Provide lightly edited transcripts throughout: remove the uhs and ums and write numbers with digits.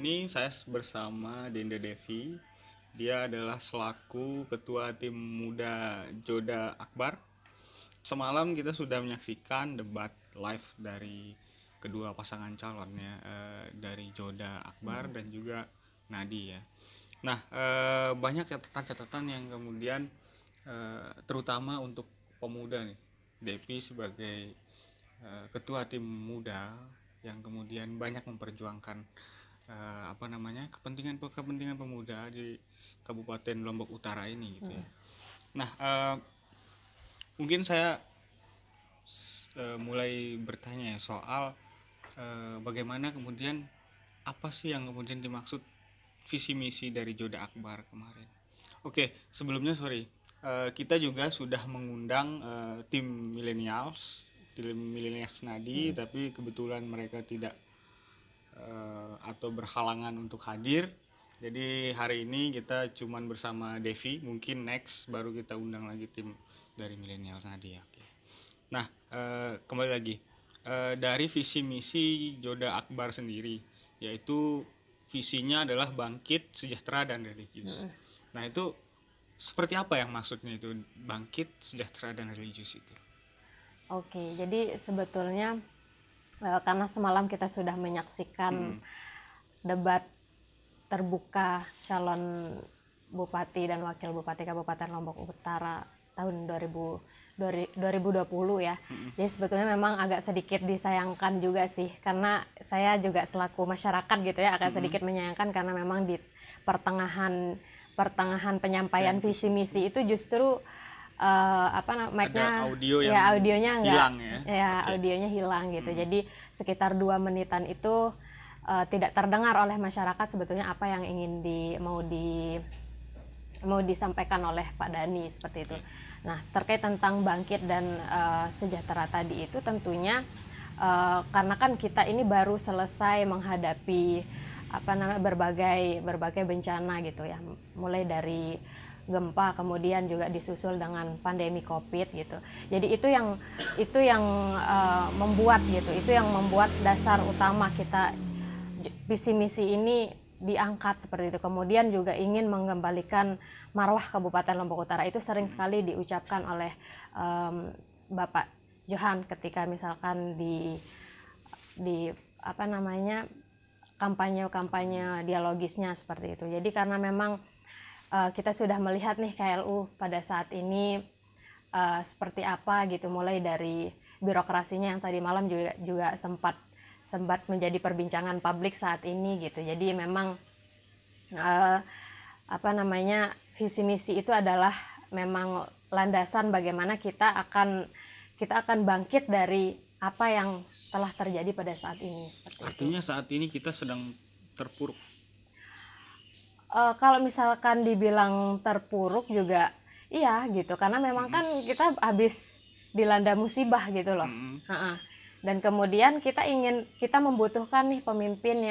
ini saya bersama Denda Devi. Dia adalah selaku ketua tim muda Joda Akbar. Semalam kita sudah menyaksikan debat live dari kedua pasangan calon ya, dari Joda Akbar dan juga Nadi ya. Nah, banyak catatan-catatan yang kemudian terutama untuk pemuda nih, Devi sebagai ketua tim muda yang kemudian banyak memperjuangkan kepentingan pemuda di Kabupaten Lombok Utara ini gitu ya. Nah, mungkin saya mulai bertanya ya soal bagaimana kemudian apa sih yang kemudian dimaksud visi misi dari Joda Akbar kemarin. Oke, sebelumnya kita juga sudah mengundang tim millennials Nadi, tapi kebetulan mereka tidak atau berhalangan untuk hadir. Jadi hari ini kita cuman bersama Devi, mungkin next baru kita undang lagi tim dari millennials Nadi ya. Nah, kembali lagi dari visi misi Joda Akbar sendiri, yaitu visinya adalah bangkit, sejahtera dan religius. Nah, itu seperti apa yang maksudnya itu bangkit, sejahtera dan religius itu? Oke, jadi sebetulnya karena semalam kita sudah menyaksikan debat terbuka calon bupati dan wakil bupati Kabupaten Lombok Utara tahun 2020 ya. Jadi sebetulnya memang agak sedikit disayangkan juga sih, karena saya juga selaku masyarakat gitu ya akan sedikit menyayangkan karena memang di pertengahan penyampaian visi misi itu justru mic-nya audionya hilang audionya hilang gitu. Jadi sekitar 2 menitan itu tidak terdengar oleh masyarakat sebetulnya apa yang ingin mau disampaikan oleh Pak Dhani seperti itu. Nah, terkait tentang bangkit dan sejahtera tadi itu tentunya karena kan kita ini baru selesai menghadapi berbagai bencana gitu ya, mulai dari gempa, kemudian juga disusul dengan pandemi COVID gitu. Jadi itu yang membuat dasar utama kita visi misi ini diangkat seperti itu. Kemudian juga ingin mengembalikan marwah Kabupaten Lombok Utara. Itu sering sekali diucapkan oleh Bapak Johan ketika misalkan di kampanye dialogisnya seperti itu. Jadi karena memang kita sudah melihat nih KLU pada saat ini seperti apa gitu, mulai dari birokrasinya yang tadi malam juga sempat menjadi perbincangan publik saat ini gitu. Jadi memang visi misi itu adalah memang landasan bagaimana kita akan bangkit dari apa yang telah terjadi pada saat ini. Artinya saat ini kita sedang terpuruk. Kalau misalkan dibilang terpuruk juga iya gitu, karena memang kan kita habis dilanda musibah gitu loh. Dan kemudian kita membutuhkan nih pemimpin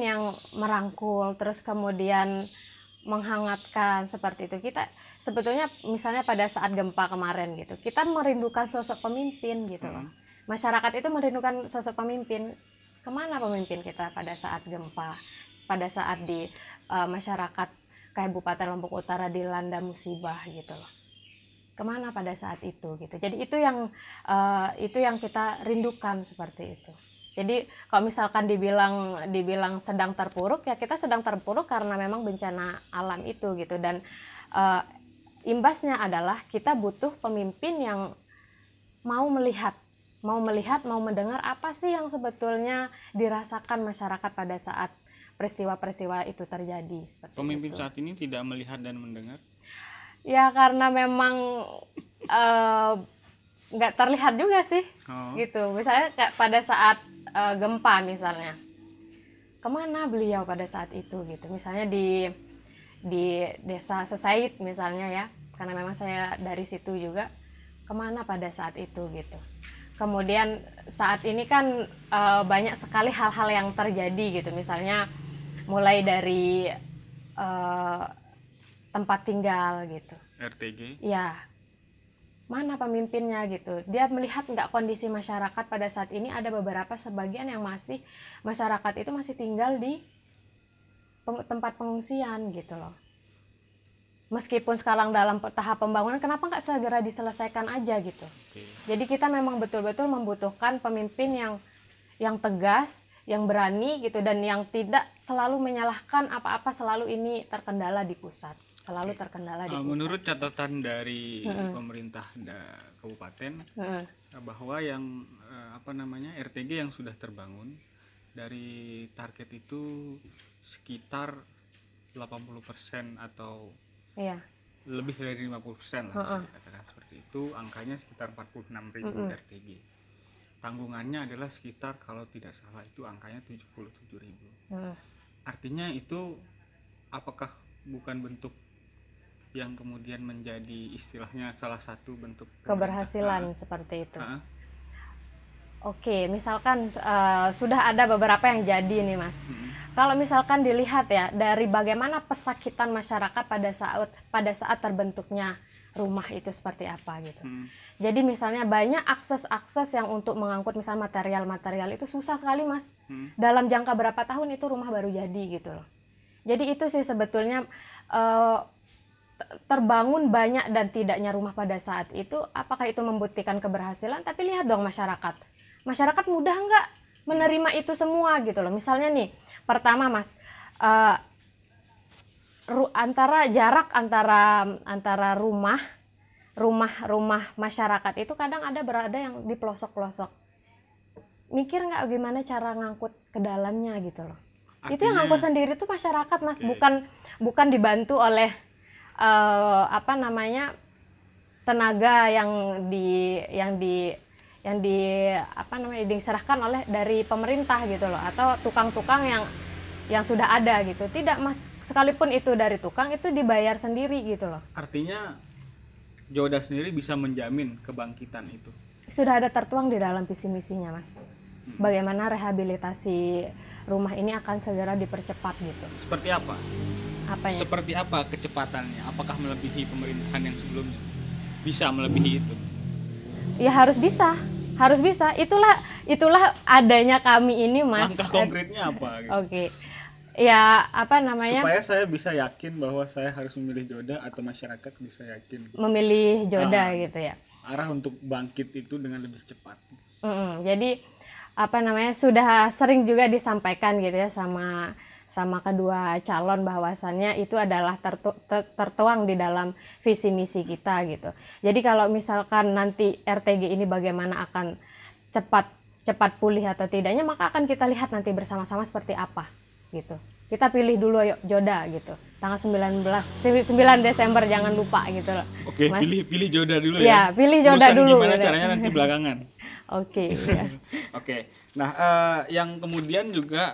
yang merangkul, terus kemudian menghangatkan seperti itu. Kita sebetulnya misalnya pada saat gempa kemarin gitu, kita merindukan sosok pemimpin gitu loh. Masyarakat itu merindukan sosok pemimpin. Kemana pemimpin kita pada saat gempa? Pada saat di masyarakat Kabupaten Lombok Utara dilanda musibah gitu loh, kemana pada saat itu gitu. Jadi itu yang kita rindukan seperti itu. Jadi kalau misalkan dibilang sedang terpuruk, ya kita sedang terpuruk karena memang bencana alam itu gitu. Dan imbasnya adalah kita butuh pemimpin yang mau melihat, mau mendengar apa sih yang sebetulnya dirasakan masyarakat pada saat peristiwa-peristiwa itu terjadi. Pemimpin saat ini tidak melihat dan mendengar? Ya karena memang nggak terlihat juga sih, gitu. Misalnya kayak pada saat gempa misalnya, kemana beliau pada saat itu gitu. Misalnya di desa Sesait misalnya ya, karena memang saya dari situ juga, kemana pada saat itu gitu. Kemudian saat ini kan banyak sekali hal-hal yang terjadi gitu, misalnya mulai dari tempat tinggal gitu. RTG? Ya, mana pemimpinnya gitu. Dia melihat nggak kondisi masyarakat pada saat ini, ada beberapa sebagian yang masih masyarakat itu masih tinggal di tempat pengungsian gitu loh. Meskipun sekarang dalam tahap pembangunan, kenapa nggak segera diselesaikan aja gitu. Jadi kita memang betul-betul membutuhkan pemimpin yang tegas, yang berani gitu, dan yang tidak selalu menyalahkan apa-apa, selalu ini terkendala di pusat, selalu terkendala di pusat. Menurut catatan dari pemerintah kabupaten, bahwa yang RTG yang sudah terbangun dari target itu sekitar 80% atau lebih dari 50% lah, bisa dikatakan seperti itu. Angkanya sekitar 46.000 RTG. Tanggungannya adalah sekitar, kalau tidak salah itu angkanya 77.000. Artinya itu apakah bukan bentuk yang kemudian menjadi istilahnya salah satu bentuk keberhasilan seperti itu? Oke, misalkan sudah ada beberapa yang jadi nih Mas. Kalau misalkan dilihat ya dari bagaimana pesakitan masyarakat pada saat terbentuknya rumah itu seperti apa gitu. Jadi misalnya banyak akses yang untuk mengangkut misalnya material-material itu susah sekali Mas. Dalam jangka berapa tahun itu rumah baru jadi gitu loh. Jadi itu sih sebetulnya terbangun banyak dan tidaknya rumah pada saat itu, apakah itu membuktikan keberhasilan? Tapi lihat dong masyarakat mudah nggak menerima itu semua gitu loh. Misalnya nih, pertama Mas, jarak antara rumah masyarakat itu kadang berada yang di pelosok-pelosok. Mikir nggak gimana cara ngangkut ke dalamnya gitu loh. Artinya, itu yang ngangkut sendiri tuh masyarakat Mas, bukan dibantu oleh tenaga yang diserahkan oleh dari pemerintah gitu loh, atau tukang-tukang yang sudah ada gitu. Tidak Mas, sekalipun itu dari tukang itu dibayar sendiri gitu loh. Artinya Joda sendiri bisa menjamin kebangkitan itu. Sudah ada tertuang di dalam visi misinya Mas. Bagaimana rehabilitasi rumah ini akan segera dipercepat gitu. Seperti apa? Apanya? Seperti apa kecepatannya? Apakah melebihi pemerintahan yang sebelumnya? Bisa melebihi itu? Ya harus bisa. Itulah adanya kami ini Mas. Langkah konkretnya apa? Gitu? Oke. Ya supaya saya bisa yakin bahwa saya harus memilih Joda, atau masyarakat bisa yakin memilih Joda gitu ya. Arah untuk bangkit itu dengan lebih cepat. Jadi sudah sering juga disampaikan gitu ya sama kedua calon, bahwasannya itu adalah tertuang di dalam visi misi kita gitu. Jadi kalau misalkan nanti RTG ini bagaimana akan cepat pulih atau tidaknya, maka akan kita lihat nanti bersama-sama seperti apa gitu. Kita pilih dulu Joda gitu. Tanggal 9 Desember jangan lupa gitu loh. Oke, Mas, pilih Joda dulu ya. Ya, pilih Joda dulu. Gimana gitu caranya nanti belakangan. Oke. Ya. Oke. Nah, yang kemudian juga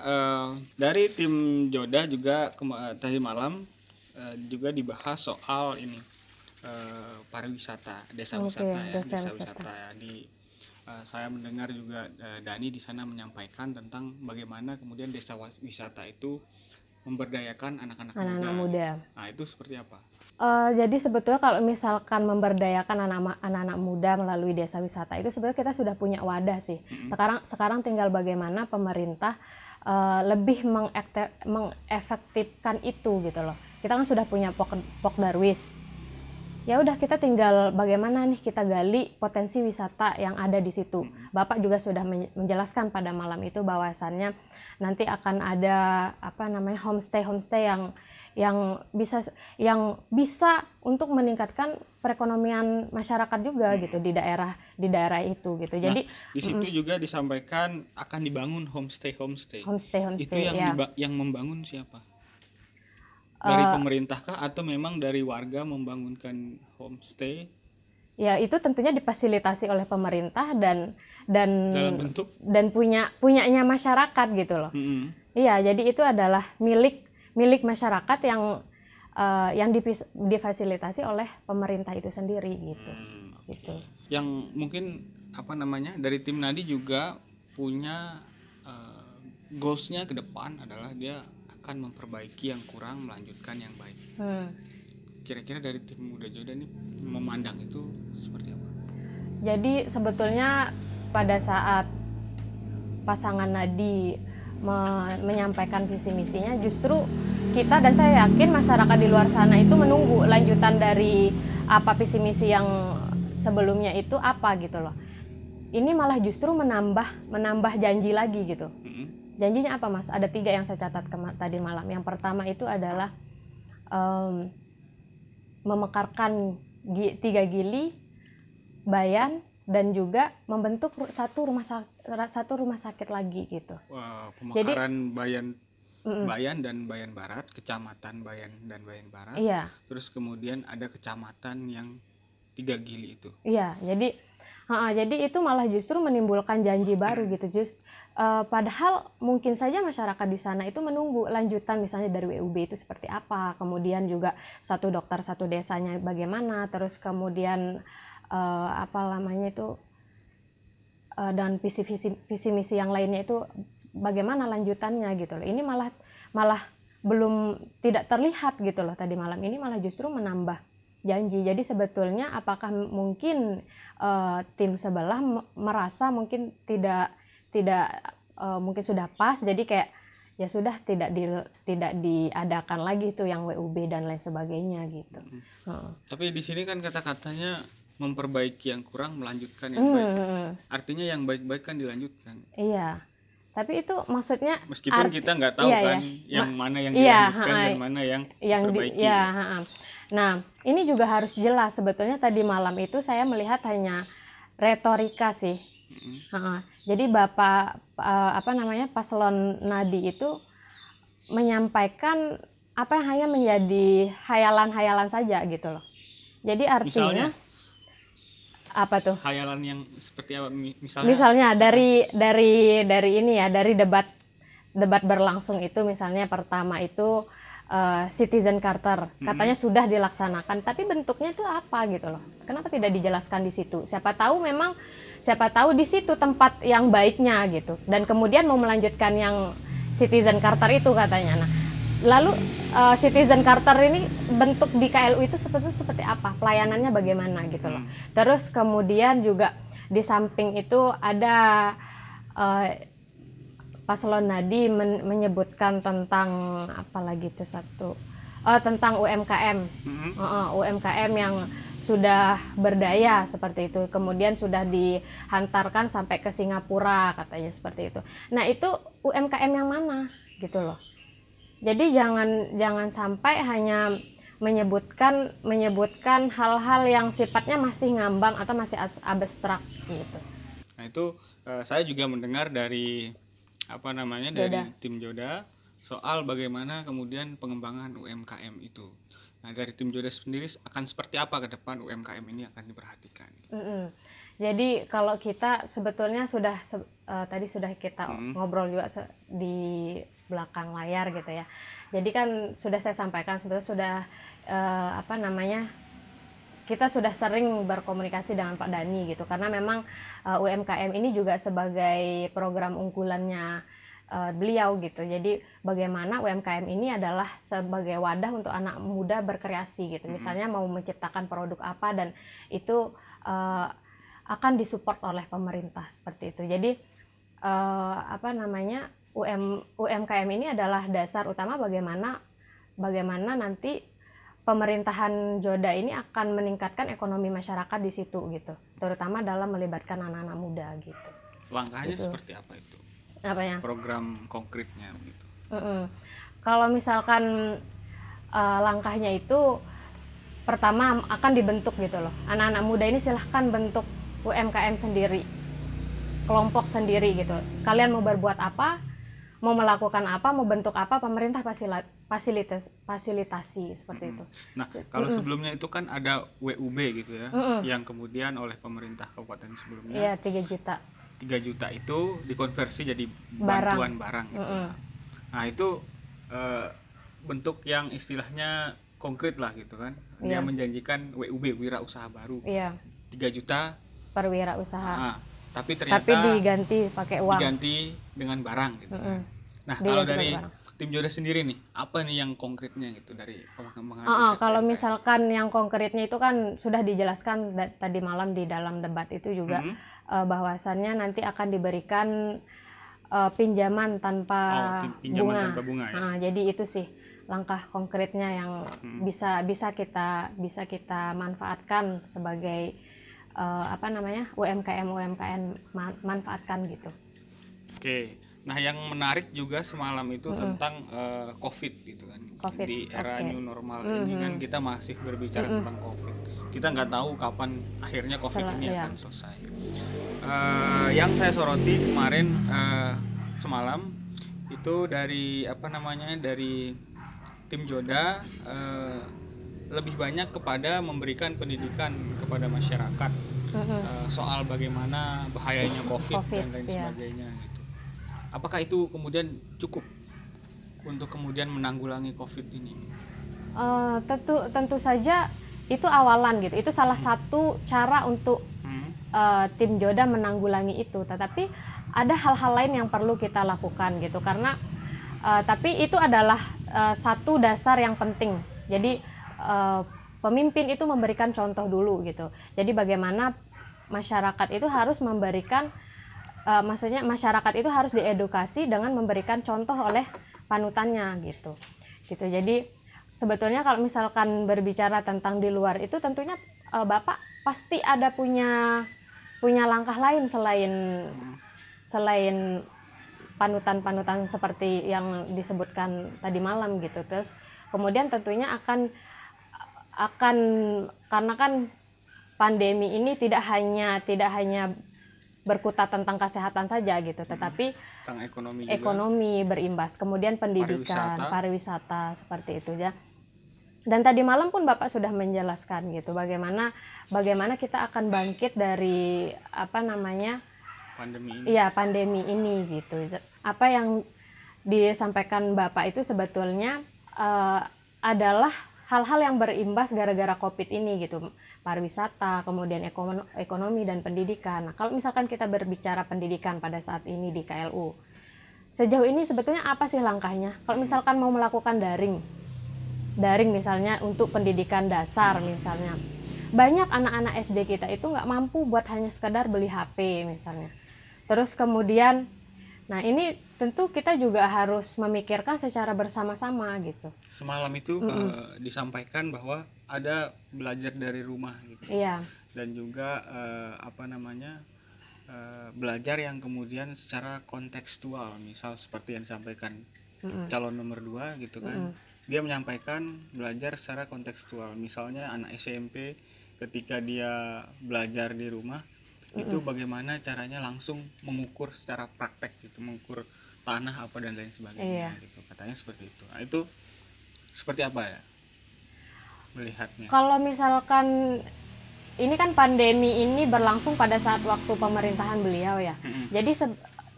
dari tim Joda juga tadi malam juga dibahas soal ini pariwisata, desa wisata ya, desa wisata ya. Saya mendengar juga Dani di sana menyampaikan tentang bagaimana kemudian desa wisata itu memberdayakan anak-anak muda. Nah, itu seperti apa? Jadi sebetulnya kalau misalkan memberdayakan anak-anak muda melalui desa wisata itu sebenarnya kita sudah punya wadah sih. Sekarang tinggal bagaimana pemerintah lebih mengefektifkan itu gitu loh. Kita kan sudah punya Pokdarwis. Ya udah, kita tinggal bagaimana nih kita gali potensi wisata yang ada di situ. Bapak juga sudah menjelaskan pada malam itu bahwasannya nanti akan ada homestay yang bisa untuk meningkatkan perekonomian masyarakat juga gitu di daerah itu gitu. Jadi di situ juga disampaikan akan dibangun homestay. Itu yang membangun siapa? Dari pemerintah kah atau memang dari warga membangunkan homestay? Ya itu tentunya difasilitasi oleh pemerintah dan dalam bentuk dan punyanya masyarakat gitu loh. Iya, jadi itu adalah milik masyarakat yang difasilitasi oleh pemerintah itu sendiri gitu. Gitu. Yang mungkin dari tim Nadi juga punya goalsnya ke depan adalah dia akan memperbaiki yang kurang, melanjutkan yang baik. Kira-kira dari tim Muda Joda nih memandang itu seperti apa? Jadi sebetulnya pada saat pasangan Nadi menyampaikan visi misinya, justru kita dan saya yakin masyarakat di luar sana itu menunggu lanjutan dari apa visi misi yang sebelumnya itu apa gitu loh. Ini malah justru menambah janji lagi gitu. Janjinya apa Mas? Ada 3 yang saya catat tadi malam. Yang pertama itu adalah memekarkan 3 gili, bayan, dan juga membentuk satu rumah sakit lagi gitu. Wah, pemekaran Bayan dan Bayan Barat, kecamatan Bayan dan Bayan Barat. Iya. Terus kemudian ada kecamatan yang 3 gili itu. Iya, jadi itu malah justru menimbulkan janji baru gitu. Padahal mungkin saja masyarakat di sana itu menunggu lanjutan misalnya dari WUB itu seperti apa, kemudian juga satu dokter satu desanya bagaimana, terus kemudian dan visi misi yang lainnya itu bagaimana lanjutannya gitu loh. Ini malah belum tidak terlihat gitu loh tadi malam ini, malah justru menambah janji. Jadi sebetulnya apakah mungkin tim sebelah merasa mungkin tidak mungkin sudah pas, jadi kayak ya sudah tidak diadakan lagi tuh yang WUB dan lain sebagainya gitu. Tapi di sini kan kata-katanya memperbaiki yang kurang, melanjutkan yang baik. Artinya yang baik-baik kan dilanjutkan. Iya. Tapi itu maksudnya meskipun kita nggak tahu kan yang mana yang dilanjutkan dan mana yang diperbaiki. Nah, ini juga harus jelas. Sebetulnya tadi malam itu saya melihat hanya retorika sih. Jadi Bapak Paslon Nadi itu menyampaikan apa yang hanya menjadi hayalan-hayalan saja gitu loh. Jadi artinya apa tuh? Hayalan yang seperti apa misalnya dari ini ya, dari debat berlangsung itu, misalnya pertama itu Citizen Charter katanya sudah dilaksanakan, tapi bentuknya itu apa gitu loh. Kenapa tidak dijelaskan di situ? Siapa tahu di situ tempat yang baiknya gitu. Dan kemudian mau melanjutkan yang Citizen Charter itu katanya. Nah, lalu Citizen Charter ini bentuk di KLU itu seperti apa? Pelayanannya bagaimana gitu loh. Terus kemudian juga di samping itu ada Paslon Nadi menyebutkan tentang apa lagi itu tentang UMKM. UMKM yang sudah berdaya seperti itu, kemudian sudah dihantarkan sampai ke Singapura katanya seperti itu. Nah, itu UMKM yang mana gitu loh. Jadi jangan sampai hanya menyebutkan hal-hal yang sifatnya masih ngambang atau masih abstrak gitu. Nah, itu saya juga mendengar dari dari tim Joda soal bagaimana kemudian pengembangan UMKM itu. Nah, dari tim Joda sendiri akan seperti apa ke depan UMKM ini akan diperhatikan? Jadi kalau kita sebetulnya tadi sudah kita ngobrol juga di belakang layar gitu ya. Jadi kan sudah saya sampaikan sebetulnya sudah kita sudah sering berkomunikasi dengan Pak Dani gitu, karena memang UMKM ini juga sebagai program unggulannya beliau gitu. Jadi bagaimana UMKM ini adalah sebagai wadah untuk anak muda berkreasi gitu. Misalnya mau menciptakan produk apa, dan itu akan disupport oleh pemerintah seperti itu. Jadi UMKM ini adalah dasar utama bagaimana nanti pemerintahan Joda ini akan meningkatkan ekonomi masyarakat di situ gitu, terutama dalam melibatkan anak-anak muda gitu. Langkahnya seperti apa itu? Apanya? Program konkretnya gitu. Kalau misalkan langkahnya itu pertama akan dibentuk gitu loh. Anak-anak muda ini silahkan bentuk UMKM sendiri, kelompok sendiri gitu. Kalian mau berbuat apa, mau melakukan apa, mau bentuk apa, pemerintah fasilitasi seperti itu. Nah, kalau sebelumnya itu kan ada WUB gitu ya, yang kemudian oleh pemerintah kabupaten sebelumnya. Iya, 3 juta. 3 juta itu dikonversi jadi bantuan barang gitu. Nah, itu bentuk yang istilahnya konkret lah gitu kan. Dia menjanjikan WUB, wira usaha baru. 3 juta per wira usaha. Tapi ternyata diganti pakai uang. Diganti dengan barang gitu. Nah, kalau dari tim Joda sendiri nih, apa nih yang konkretnya gitu dari pengembangan Kalau UMKM? misalkan yang konkretnya itu kan sudah dijelaskan tadi malam di dalam debat itu juga, bahwasannya nanti akan diberikan pinjaman tanpa pinjaman bunga. tanpa bunga ya. Jadi itu sih langkah konkretnya yang bisa kita manfaatkan sebagai UMKM manfaatkan gitu. Oke. Nah, yang menarik juga semalam itu tentang COVID gitu kan. COVID, Di era oke. new normal ini kan kita masih berbicara tentang COVID. Kita nggak tahu kapan akhirnya COVID ini akan selesai. Yang saya soroti kemarin semalam itu dari dari tim Joda lebih banyak kepada memberikan pendidikan kepada masyarakat soal bagaimana bahayanya COVID dan lain sebagainya gitu. Apakah itu kemudian cukup untuk kemudian menanggulangi COVID ini? Tentu saja itu awalan gitu. Itu salah satu cara untuk tim Joda menanggulangi itu. Tetapi ada hal-hal lain yang perlu kita lakukan gitu. Karena tapi itu adalah satu dasar yang penting. Jadi pemimpin itu memberikan contoh dulu gitu. Jadi bagaimana masyarakat itu harus memberikan maksudnya masyarakat itu harus diedukasi dengan memberikan contoh oleh panutannya gitu. Jadi sebetulnya kalau misalkan berbicara tentang di luar itu tentunya Bapak pasti ada punya langkah lain selain panutan-panutan seperti yang disebutkan tadi malam gitu. Terus kemudian tentunya akan karena kan pandemi ini tidak hanya berkutat tentang kesehatan saja gitu, tetapi tentang ekonomi berimbas, kemudian pendidikan, pariwisata seperti itu ya. Dan tadi malam pun Bapak sudah menjelaskan gitu bagaimana kita akan bangkit dari pandemi ini gitu. Apa yang disampaikan Bapak itu sebetulnya adalah hal-hal yang berimbas gara-gara COVID ini gitu, pariwisata, kemudian ekonomi dan pendidikan. Nah, kalau misalkan kita berbicara pendidikan pada saat ini di KLU, sejauh ini sebetulnya apa sih langkahnya? Kalau misalkan mau melakukan daring misalnya untuk pendidikan dasar misalnya, banyak anak-anak SD kita itu nggak mampu buat hanya sekedar beli HP misalnya. Terus kemudian, nah ini tentu kita juga harus memikirkan secara bersama-sama gitu. Semalam itu disampaikan bahwa ada belajar dari rumah gitu. Iya. Dan juga belajar yang kemudian secara kontekstual, misal seperti yang disampaikan calon nomor 2 gitu kan. Dia menyampaikan belajar secara kontekstual. Misalnya anak SMP ketika dia belajar di rumah itu bagaimana caranya langsung mengukur secara praktek gitu, mengukur tanah apa dan lain sebagainya gitu, katanya seperti itu. Nah, itu seperti apa ya melihatnya? Kalau misalkan ini kan pandemi ini berlangsung pada saat waktu pemerintahan beliau ya, jadi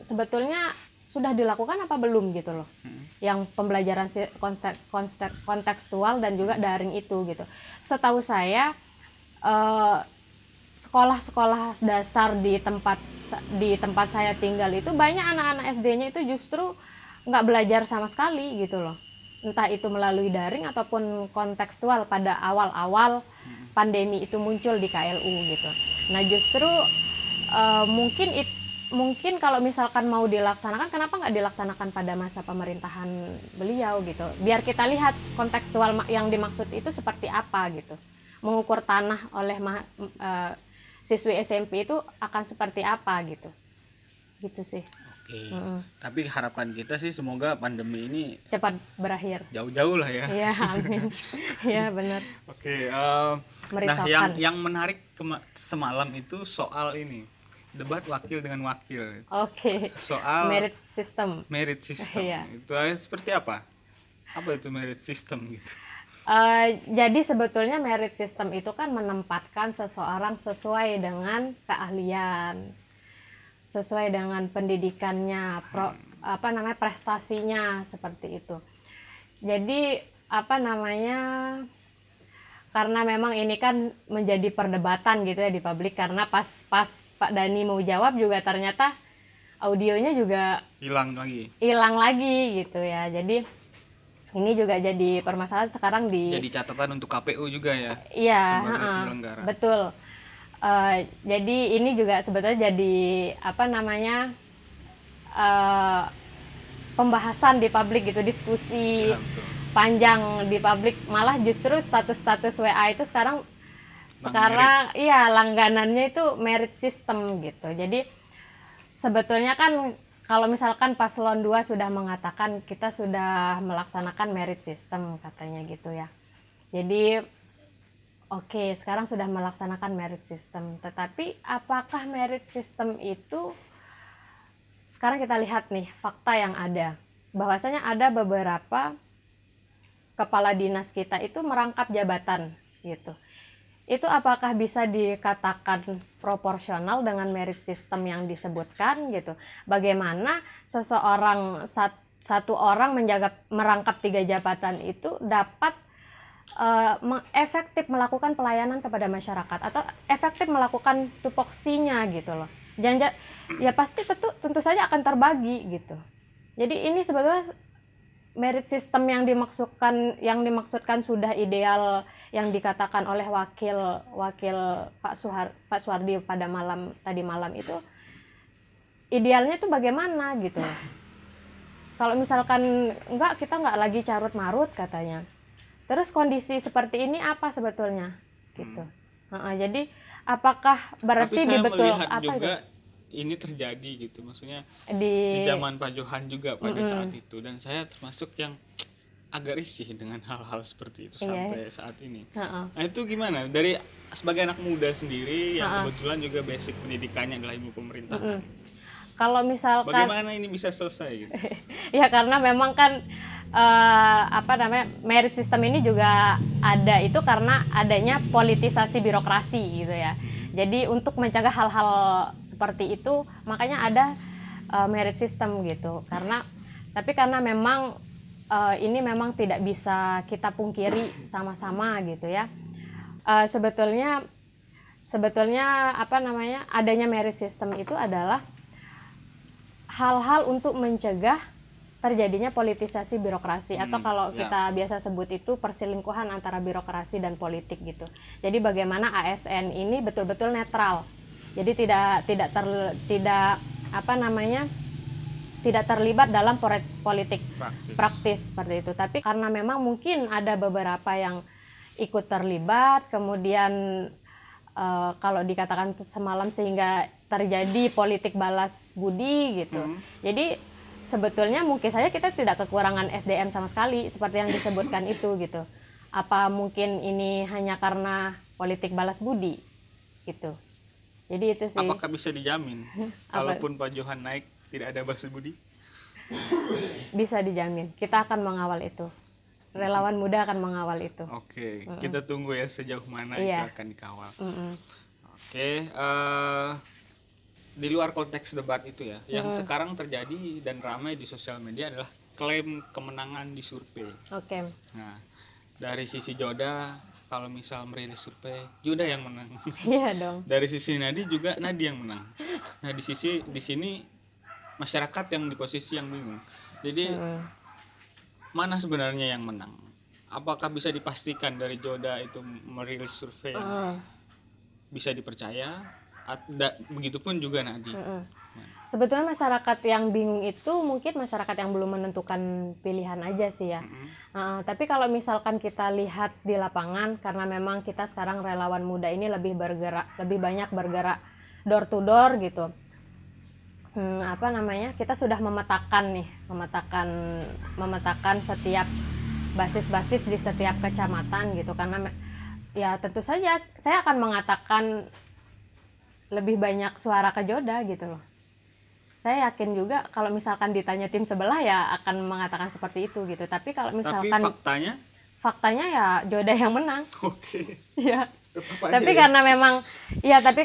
sebetulnya sudah dilakukan apa belum gitu loh, yang pembelajaran kontekstual dan juga daring itu gitu. Setahu saya sekolah-sekolah dasar di tempat saya tinggal itu banyak anak-anak SD-nya itu justru nggak belajar sama sekali gitu loh, entah itu melalui daring ataupun kontekstual pada awal-awal pandemi itu muncul di KLU gitu. Nah justru mungkin kalau misalkan mau dilaksanakan, kenapa nggak dilaksanakan pada masa pemerintahan beliau gitu, biar kita lihat kontekstual yang dimaksud itu seperti apa gitu, mengukur tanah oleh siswi SMP itu akan seperti apa gitu sih. Oke. Tapi harapan kita sih semoga pandemi ini cepat berakhir, jauh-jauh lah ya. Iya, amin. Iya benar. Oke. Nah yang menarik semalam itu soal ini, debat wakil dengan wakil. Oke. Soal merit system. Iya. Itu seperti apa itu merit system gitu? Jadi sebetulnya merit system itu kan menempatkan seseorang sesuai dengan keahlian, sesuai dengan pendidikannya, prestasinya seperti itu. Jadi karena memang ini kan menjadi perdebatan gitu ya di publik, karena pas Pak Dhani mau jawab juga ternyata audionya juga hilang lagi gitu ya. Jadi ini juga jadi permasalahan sekarang jadi catatan untuk KPU juga ya. Iya, sebagai penyelenggara. Betul. Jadi ini juga sebetulnya jadi pembahasan di publik gitu, diskusi panjang di publik. Malah justru status WA itu sekarang langganannya itu merit system gitu. Jadi sebetulnya kan kalau misalkan paslon 2 sudah mengatakan kita sudah melaksanakan merit system katanya gitu ya. Jadi oke, sekarang sudah melaksanakan merit system. Tetapi apakah merit system itu, sekarang kita lihat nih fakta yang ada. Bahwasanya ada beberapa kepala dinas kita itu merangkap jabatan gitu. Itu apakah bisa dikatakan proporsional dengan merit system yang disebutkan gitu? Bagaimana seseorang satu orang merangkap 3 jabatan itu dapat efektif melakukan pelayanan kepada masyarakat atau efektif melakukan tupoksinya gitu loh. Ya pasti tentu saja akan terbagi gitu. Jadi ini sebetulnya merit system yang dimaksudkan sudah ideal yang dikatakan oleh wakil Pak Suhardi tadi malam itu idealnya itu bagaimana gitu. Kalau misalkan kita nggak lagi carut marut katanya. Terus kondisi seperti ini apa sebetulnya gitu. Jadi apakah berarti tapi saya betul melihat apa juga itu? Ini terjadi gitu, maksudnya di zaman Pak Johan juga pada saat itu, dan saya termasuk yang agak risih dengan hal-hal seperti itu sampai saat ini. Nah itu gimana dari sebagai anak muda sendiri yang kebetulan juga basic pendidikannya adalah ilmu pemerintahan? Kalau misalkan bagaimana ini bisa selesai gitu? Ya karena memang kan merit system ini juga ada itu karena adanya politisasi birokrasi gitu ya. Jadi untuk mencegah hal-hal seperti itu makanya ada merit system gitu. Tapi karena memang ini memang tidak bisa kita pungkiri sama-sama gitu ya. Sebetulnya adanya merit system itu adalah hal-hal untuk mencegah terjadinya politisasi birokrasi atau kalau kita biasa sebut itu perselingkuhan antara birokrasi dan politik gitu. Jadi bagaimana ASN ini betul-betul netral. Jadi tidak terlibat dalam politik praktis seperti itu. Tapi karena memang mungkin ada beberapa yang ikut terlibat, kemudian kalau dikatakan semalam sehingga terjadi politik balas budi gitu. Jadi sebetulnya mungkin saja kita tidak kekurangan SDM sama sekali seperti yang disebutkan itu gitu. Apa mungkin ini hanya karena politik balas budi gitu. Jadi itu sih. Apakah bisa dijamin kalaupun Pak Johan naik tidak ada balas budi? Bisa dijamin. Kita akan mengawal itu. Relawan muda akan mengawal itu. Oke, kita tunggu ya sejauh mana itu akan dikawal. Oke, di luar konteks debat itu ya, yang sekarang terjadi dan ramai di sosial media adalah klaim kemenangan di survei. Nah, dari sisi Joda, kalau misal merilis survei, Joda yang menang. Iya dong. Dari sisi Nadi juga Nadi yang menang. Nah, di sini masyarakat yang di posisi yang bingung. Jadi mana sebenarnya yang menang? Apakah bisa dipastikan dari Joda itu merilis survei yang bisa dipercaya? Begitupun juga Nadi. Sebetulnya masyarakat yang bingung itu mungkin masyarakat yang belum menentukan pilihan aja sih ya. Tapi kalau misalkan kita lihat di lapangan, karena memang kita sekarang relawan muda ini lebih banyak bergerak door to door gitu. Kita sudah memetakan setiap basis-basis di setiap kecamatan gitu, karena ya tentu saja saya akan mengatakan lebih banyak suara ke Joda gitu loh. Saya yakin juga kalau misalkan ditanya tim sebelah ya akan mengatakan seperti itu gitu. Tapi kalau misalkan faktanya ya Joda yang menang. Oke. Ya. Tapi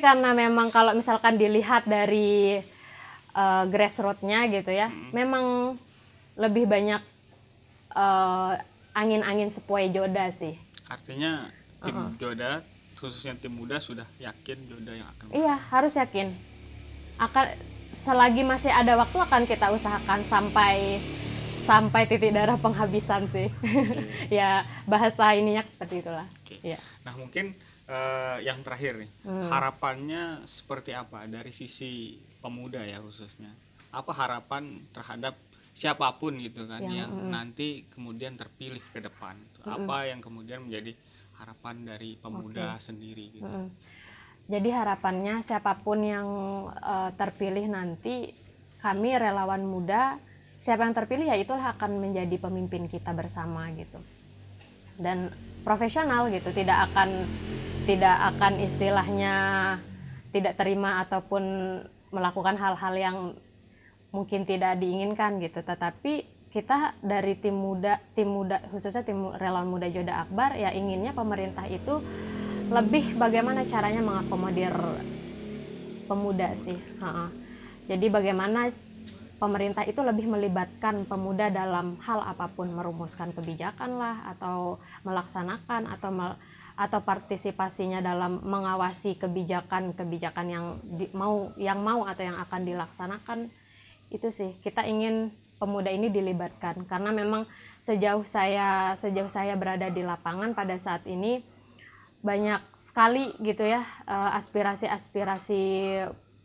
karena memang kalau misalkan dilihat dari grassroots-nya gitu ya, memang lebih banyak angin-angin sepoi Joda sih. Artinya tim Joda, khususnya tim muda sudah yakin Joda yang akan menang. Iya, harus yakin. selagi masih ada waktu akan kita usahakan sampai titik darah penghabisan sih. Ya bahasa ininya seperti itulah. Ya. Nah mungkin yang terakhir nih, harapannya seperti apa dari sisi pemuda ya khususnya? Apa harapan terhadap siapapun gitu kan yang nanti kemudian terpilih ke depan? Apa yang kemudian menjadi harapan dari pemuda sendiri gitu? Jadi harapannya siapapun yang terpilih nanti, kami relawan muda, siapa yang terpilih ya itulah akan menjadi pemimpin kita bersama gitu. Dan profesional gitu, tidak akan istilahnya tidak terima ataupun melakukan hal-hal yang mungkin tidak diinginkan gitu, tetapi kita dari tim muda khususnya tim relawan muda Joda Akbar ya inginnya pemerintah itu lebih bagaimana caranya mengakomodir pemuda sih. Jadi bagaimana pemerintah itu lebih melibatkan pemuda dalam hal apapun, merumuskan kebijakan lah, atau melaksanakan, atau partisipasinya dalam mengawasi kebijakan yang mau atau yang akan dilaksanakan. Itu sih kita ingin pemuda ini dilibatkan, karena memang sejauh saya berada di lapangan pada saat ini banyak sekali gitu ya aspirasi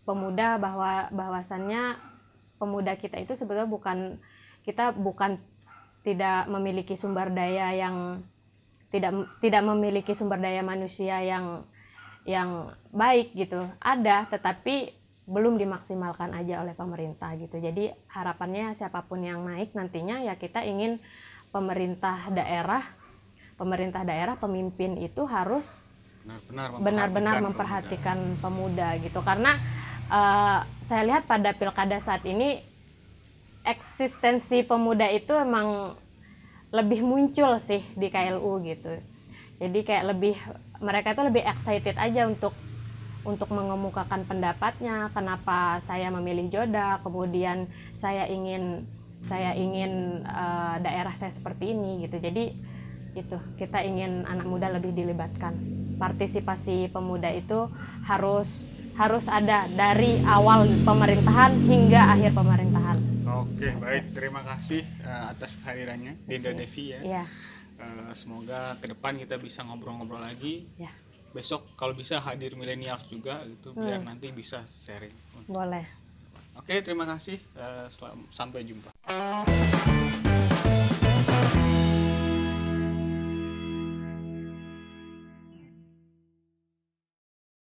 pemuda bahwasannya pemuda kita itu sebetulnya bukan tidak memiliki sumber daya yang tidak memiliki sumber daya manusia yang baik gitu, ada tetapi belum dimaksimalkan aja oleh pemerintah gitu. Jadi harapannya siapapun yang naik nantinya ya kita ingin pemerintah daerah pemimpin itu harus benar-benar memperhatikan pemuda gitu, karena saya lihat pada pilkada saat ini eksistensi pemuda itu emang lebih muncul sih di KLU gitu. Jadi kayak mereka itu lebih excited aja untuk mengemukakan pendapatnya, kenapa saya memilih Joda, kemudian saya ingin daerah saya seperti ini gitu. Jadi itu kita ingin anak muda lebih dilibatkan. Partisipasi pemuda itu harus ada dari awal pemerintahan hingga akhir pemerintahan. Oke, baik, terima kasih atas kehadirannya Dinda Devi ya. Iya. Semoga ke depan kita bisa ngobrol-ngobrol lagi. Ya. Besok kalau bisa hadir milenial juga gitu, biar nanti bisa sharing. Boleh. Oke, terima kasih. Sampai jumpa.